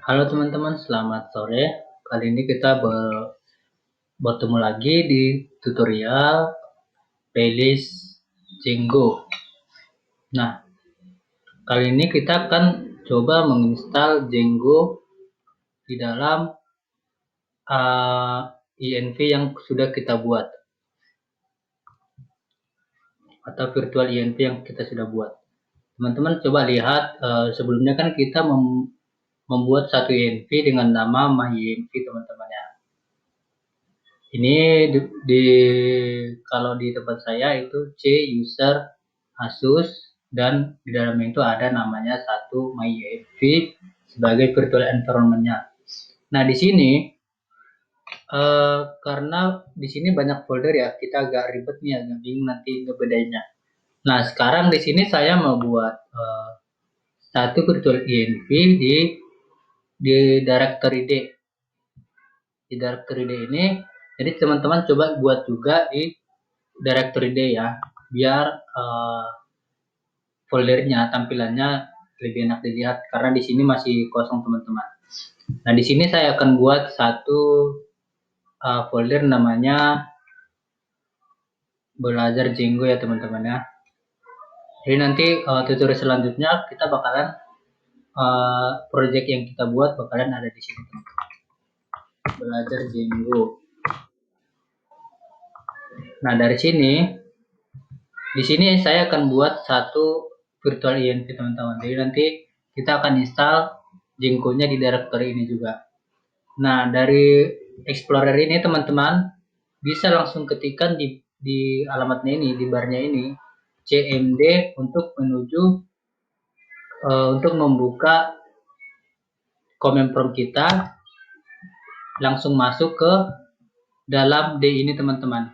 Halo teman-teman, selamat sore. Kali ini kita bertemu lagi di tutorial playlist Django. Nah, kali ini kita akan coba menginstal Django di dalam INV yang sudah kita buat atau virtual INV yang kita sudah buat. Teman-teman coba lihat, sebelumnya kan kita membuat satu INV dengan nama MyINV teman-teman ya. Ini kalau di tempat saya itu C user Asus dan di dalamnya itu ada namanya satu MyINV sebagai virtual environment-nya. Nah, di sini karena di sini banyak folder ya, kita agak ribet nih, agak bingung nanti ngebedainnya. Nah, sekarang di sini saya mau buat satu virtual INV di directory D. Di directory D ini, jadi teman-teman coba buat juga di directory D ya, biar foldernya tampilannya lebih enak dilihat karena di sini masih kosong teman-teman. Nah, di sini saya akan buat satu folder namanya belajar Django ya teman-teman ya. Jadi nanti tutorial selanjutnya kita bakalan project yang kita buat bakalan ada di sini teman-teman. Belajar Django. Nah, dari sini di sini saya akan buat satu virtual INV teman-teman. Jadi nanti kita akan install Django-nya di directory ini juga. Nah, dari Explorer ini teman-teman bisa langsung ketikkan di alamatnya ini, di barnya ini, cmd untuk menuju untuk membuka command prompt kita, langsung masuk ke dalam D ini teman-teman.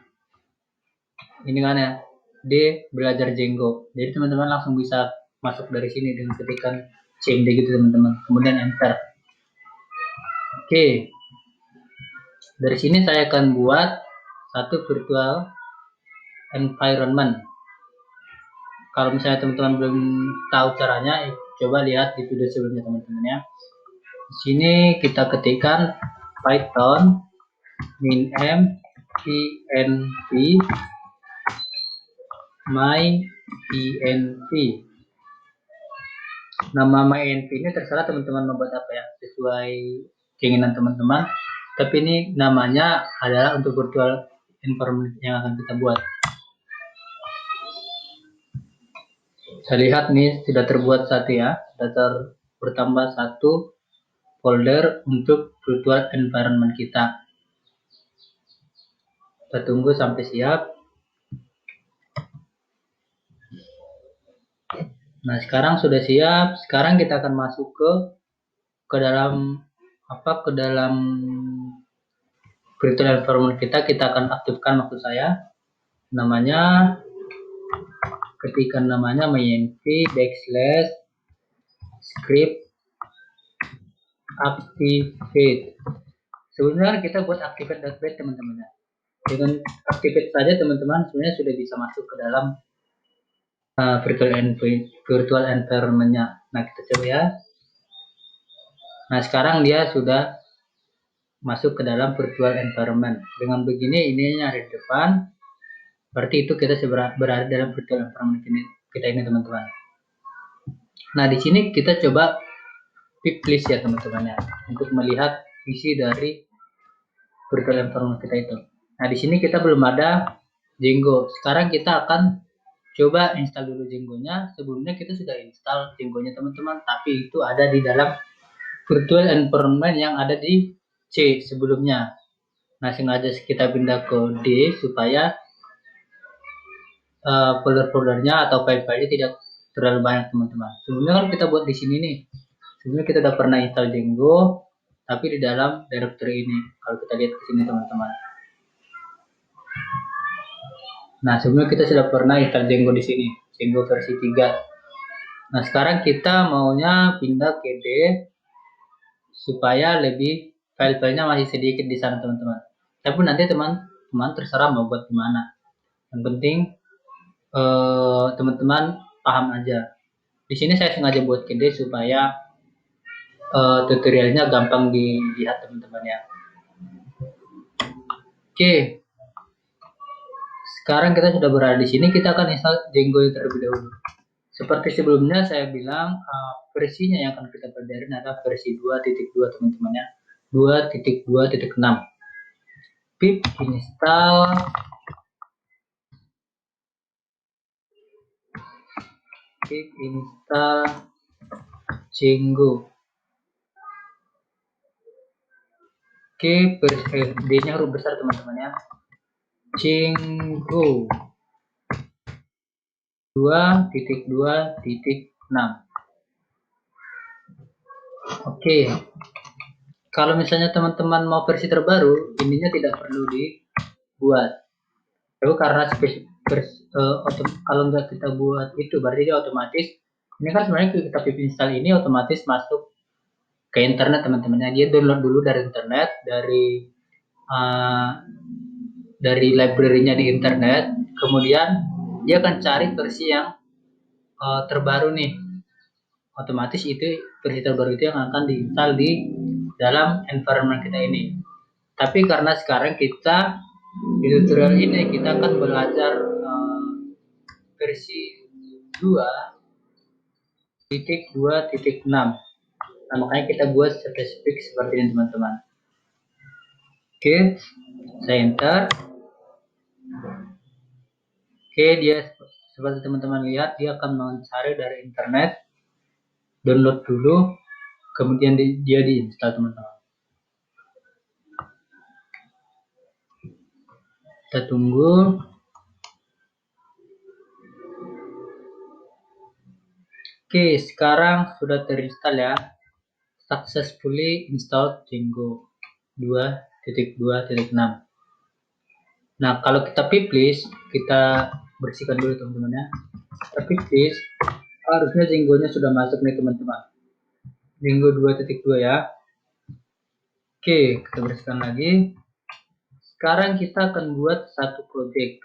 Ini kan ya, D belajar Django. Jadi teman-teman langsung bisa masuk dari sini dengan ketikkan cmd gitu teman-teman. Kemudian enter. Oke. Dari sini saya akan buat satu virtual environment. Kalau misalnya teman-teman belum tahu caranya, coba lihat di video sebelumnya teman-teman ya. Di sini kita ketikkan Python min-m env my-env. Nama my-env ini terserah teman-teman membuat apa ya, sesuai keinginan teman-teman. Tapi ini namanya adalah untuk virtual environment yang akan kita buat. Saya lihat nih sudah terbuat satu ya, sudah bertambah satu folder untuk virtual environment kita. Kita tunggu sampai siap. Nah, sekarang sudah siap. Sekarang kita akan masuk ke dalam virtual environment kita. Kita akan aktifkan maksud saya. Namanya ketikkan namanya mynv /script activate. Sebenarnya kita buat activate.bat teman-teman ya. Dengan activate saja teman-teman sebenarnya sudah bisa masuk ke dalam virtual environment-nya. Nah, kita coba ya. Nah, sekarang dia sudah masuk ke dalam virtual environment. Dengan begini ininya ada di depan. Berarti itu kita berada dalam virtual environment kita ini teman-teman. Nah, di sini kita coba pick list ya teman-teman ya, untuk melihat isi dari virtual environment kita itu. Nah, di sini kita belum ada Django. Sekarang kita akan coba install dulu Django-nya. Sebelumnya kita sudah install Django-nya teman-teman, tapi itu ada di dalam virtual environment yang ada di C sebelumnya. Nah, sengaja kita pindah ke D supaya folder-foldernya atau file-filenya tidak terlalu banyak teman-teman. Sebelumnya kan kita buat di sini nih. Sebelumnya kita udah pernah install Django, tapi di dalam directory ini. Kalau kita lihat ke sini teman-teman. Nah, sebelumnya kita sudah pernah install Django di sini, Django versi 3. Nah, sekarang kita maunya pindah ke D supaya lebih file-filenya masih sedikit di sana teman-teman. Tapi nanti teman-teman terserah mau buat gimana. Yang penting teman-teman paham aja. Di sini saya sengaja buat ke D supaya tutorialnya gampang dilihat teman-teman ya. Oke, sekarang kita sudah berada di sini, kita akan install Django terlebih dahulu. Seperti sebelumnya saya bilang, versinya yang akan kita pelajari adalah versi 2.2 teman-teman ya. 2.2.6. Pip install Django. Oke, D-nya huruf besar teman-teman ya. Django 2.2.6. Oke. Kalau misalnya teman-teman mau versi terbaru, ininya tidak perlu dibuat. Itu karena kalau nggak kita buat itu, berarti dia otomatis. Ini kan sebenarnya kita pip install ini otomatis masuk ke internet teman-teman. Dia download dulu dari internet, dari library-nya di internet, kemudian dia akan cari versi yang terbaru nih. Otomatis itu versi terbaru itu yang akan diinstal di dalam environment kita ini. Tapi karena sekarang kita di tutorial ini kita akan belajar versi 2.2.6. Nah, makanya kita buat spesifik seperti ini teman-teman. Oke, saya enter. Oke, dia seperti teman-teman lihat, dia akan mencari dari internet, download dulu, kemudian dia diinstal teman-teman. Kita tunggu. Oke, sekarang sudah terinstall ya. Successfully installed Django 2.2.6. Nah, kalau kita pip list, kita bersihkan dulu teman-teman ya. Kita pip list, harusnya Django-nya sudah masuk nih teman-teman. Django 2.2 ya. Oke, kita bersihkan lagi. Sekarang kita akan buat satu project.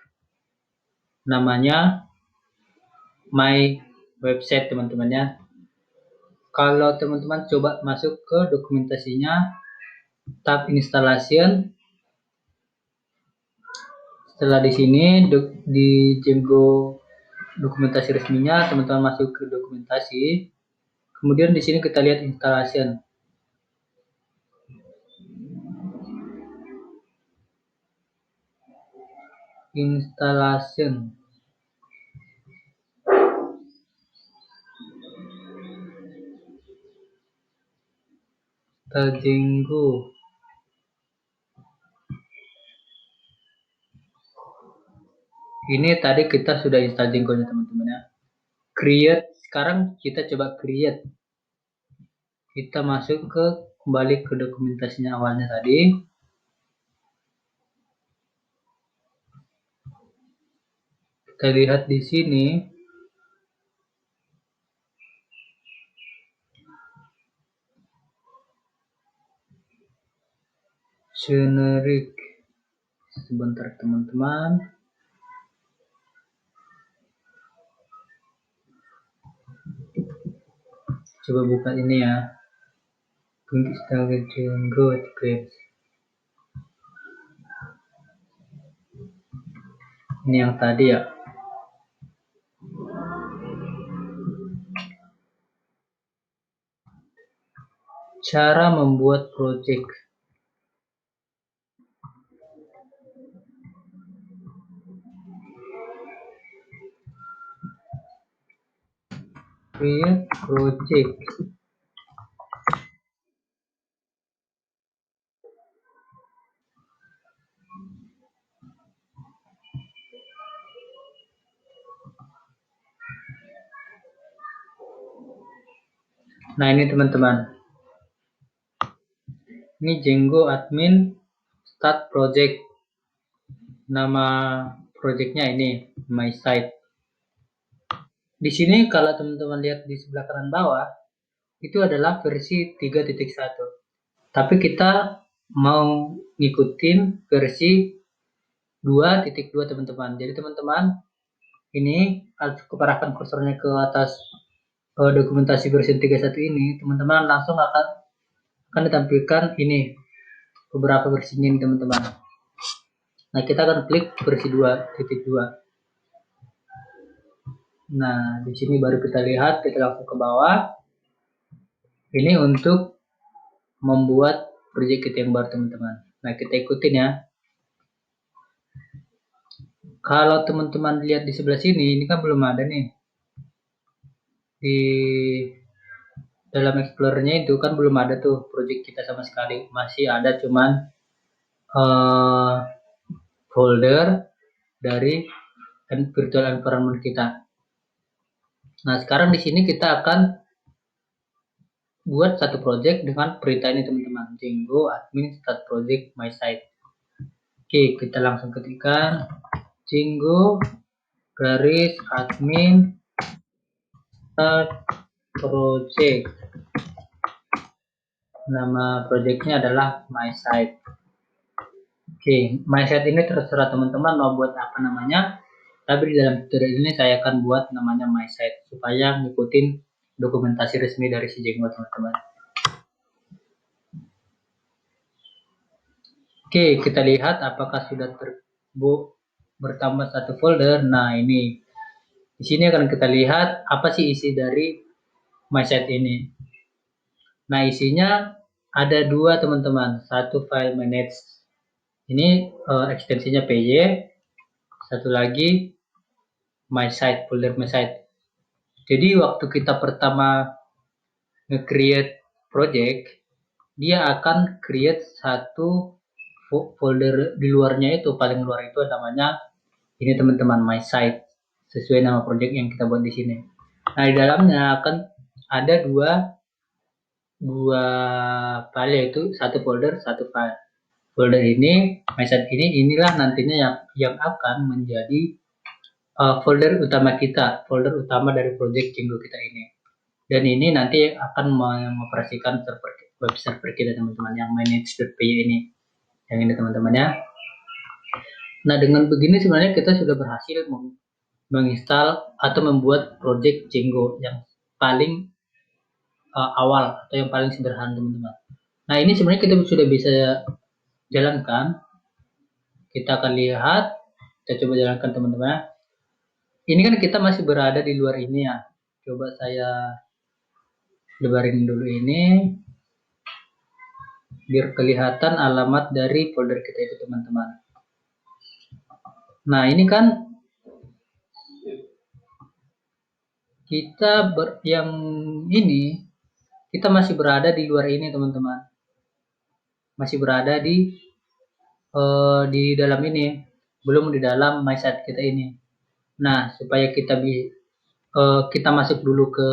Namanya My Website teman-teman ya. Kalau teman-teman coba masuk ke dokumentasinya, tab installation. Setelah di sini di Django dokumentasi resminya, teman-teman masuk ke dokumentasi. Kemudian di sini kita lihat installation. Installation. Django. Ini tadi kita sudah install Django-nya teman-teman ya. Create. Sekarang kita coba create. Kita masuk kembali ke dokumentasinya awalnya tadi. Kita lihat di sini. Generic. Sebentar teman-teman. Coba buka ini ya. Install Django Eclipse. Ini yang tadi ya. Cara membuat project. Create project. Nah ini teman-teman. Ini Django admin start project. Nama projectnya ini my site. Di sini kalau teman-teman lihat di sebelah kanan bawah itu adalah versi 3.1. Tapi kita mau ngikutin versi 2.2 teman-teman. Jadi teman-teman ini cukup arahkan kursornya ke atas dokumentasi versi 31 ini, teman-teman langsung akan ditampilkan ini beberapa versinya nih teman-teman. Nah, kita akan klik versi 2.2. Nah, di sini baru kita lihat, kita langsung ke bawah. Ini untuk membuat project kita yang baru teman-teman. Nah, kita ikutin ya. Kalau teman-teman lihat di sebelah sini, ini kan belum ada nih. Di dalam Explorer-nya itu kan belum ada tuh project kita sama sekali. Masih ada cuman folder dari virtual environment kita. Nah, sekarang di sini kita akan buat satu project dengan perintah ini teman-teman. Django admin start project my site. Oke, kita langsung ketikkan Django garis admin start project. Nama projectnya adalah my site. Oke, my site ini terserah teman-teman mau buat apa namanya. Tapi di dalam tutorial ini saya akan buat namanya my site supaya ngikutin dokumentasi resmi dari si Django teman-teman. Oke, kita lihat apakah sudah bertambah satu folder. Nah, ini. Di sini akan kita lihat apa sih isi dari my site ini. Nah, isinya ada dua teman-teman. Satu file manage. Ini ekstensinya py. Satu lagi my site, folder my site. Jadi waktu kita pertama nge-create project, dia akan create satu folder di luarnya itu, paling luar itu namanya ini teman-teman my site, sesuai nama project yang kita buat di sini. Nah, di dalamnya akan ada dua file, yaitu satu folder, satu file. Folder ini my site inilah nantinya yang akan menjadi folder utama kita, folder utama dari project Django kita ini. Dan ini nanti akan mengoperasikan web server kita teman-teman yang manage.py ini. Yang ini teman-teman ya. Nah, dengan begini sebenarnya kita sudah berhasil menginstal atau membuat project Django yang paling awal atau yang paling sederhana teman-teman. Nah, ini sebenarnya kita sudah bisa jalankan. Kita akan lihat, kita coba jalankan teman-teman. Ini kan kita masih berada di luar ini ya. Coba saya lebarin dulu ini biar kelihatan alamat dari folder kita itu teman-teman. Nah, ini kan yang ini kita masih berada di luar ini teman-teman. Masih berada di dalam ini, belum di dalam my site kita ini. Nah, supaya kita masuk dulu ke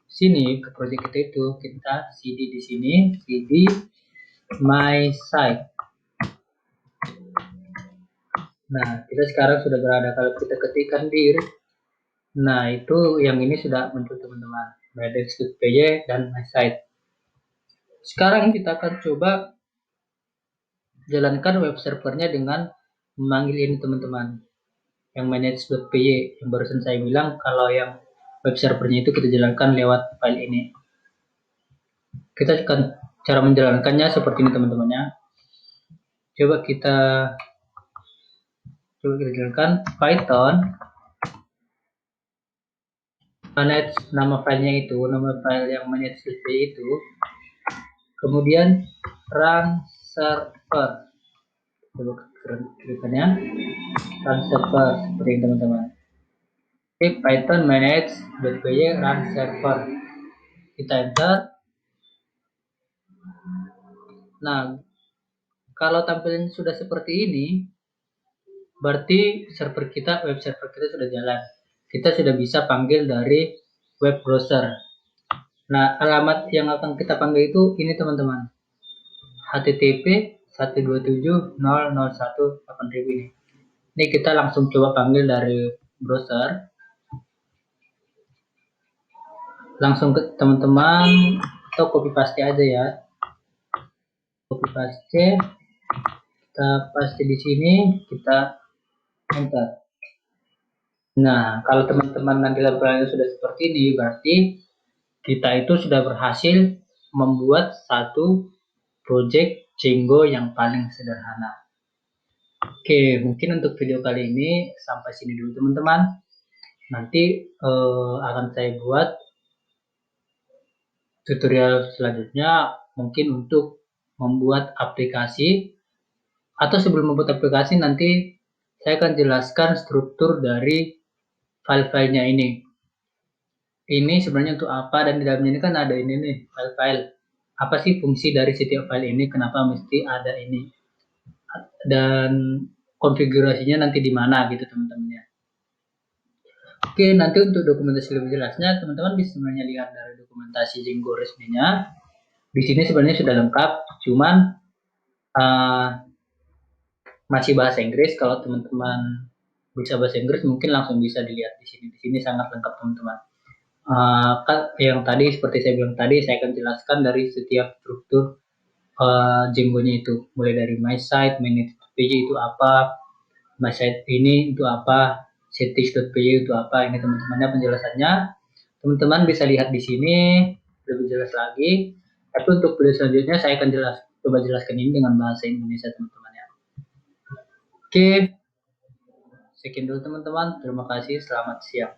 sini, ke project kita itu, kita cd di sini, cd my site. Nah, kita sekarang sudah berada, kalau kita ketikkan dir, nah itu yang ini sudah muncul teman-teman, manage.py dan my site. Sekarang kita akan coba jalankan web servernya dengan memanggil ini teman-teman, yang manage.py yang barusan saya bilang. Kalau yang web servernya itu kita jalankan lewat file ini. Kita akan cara menjalankannya seperti ini teman-temannya. Coba kita jalankan Python manage, nama filenya itu, nama file yang manage.py itu, kemudian run server. Coba klikkannya run server seperti ini teman-teman. Python manage.py run server, kita enter. Nah, kalau tampilan sudah seperti ini, berarti web server kita sudah jalan. Kita sudah bisa panggil dari web browser. Nah, alamat yang akan kita panggil itu ini teman-teman, http 127.001.8000 ini. Ini kita langsung coba panggil dari browser. Langsung ke teman-teman, atau copy paste aja ya. Copy paste, kita paste di sini, kita enter. Nah, kalau teman-teman nanti laporannya sudah seperti ini, berarti kita itu sudah berhasil membuat satu project Django yang paling sederhana. Oke, mungkin untuk video kali ini sampai sini dulu teman-teman. Nanti akan saya buat tutorial selanjutnya mungkin untuk membuat aplikasi, atau sebelum membuat aplikasi nanti saya akan jelaskan struktur dari file-filenya ini. Ini sebenarnya untuk apa, dan di dalamnya ini kan ada ini nih, file-file. Apa sih fungsi dari setiap file ini, kenapa mesti ada ini, dan konfigurasinya nanti di mana gitu teman-teman ya. Oke, nanti untuk dokumentasi lebih jelasnya teman-teman bisa sebenarnya lihat dari dokumentasi Django resminya. Di sini sebenarnya sudah lengkap, cuman uh, masih bahasa Inggris. Kalau teman-teman bisa bahasa Inggris mungkin langsung bisa dilihat di sini. Di sini sangat lengkap teman-teman. Kan yang tadi seperti saya bilang tadi, saya akan jelaskan dari setiap struktur Django-nya itu, mulai dari my site, manage.py itu apa, my site ini itu apa, settings.py itu apa. Ini teman-temannya penjelasannya. Teman-teman bisa lihat di sini lebih jelas lagi. Tapi untuk video selanjutnya saya akan coba jelaskan ini dengan bahasa Indonesia teman-teman ya. Oke, sekian dulu teman-teman. Terima kasih. Selamat siang.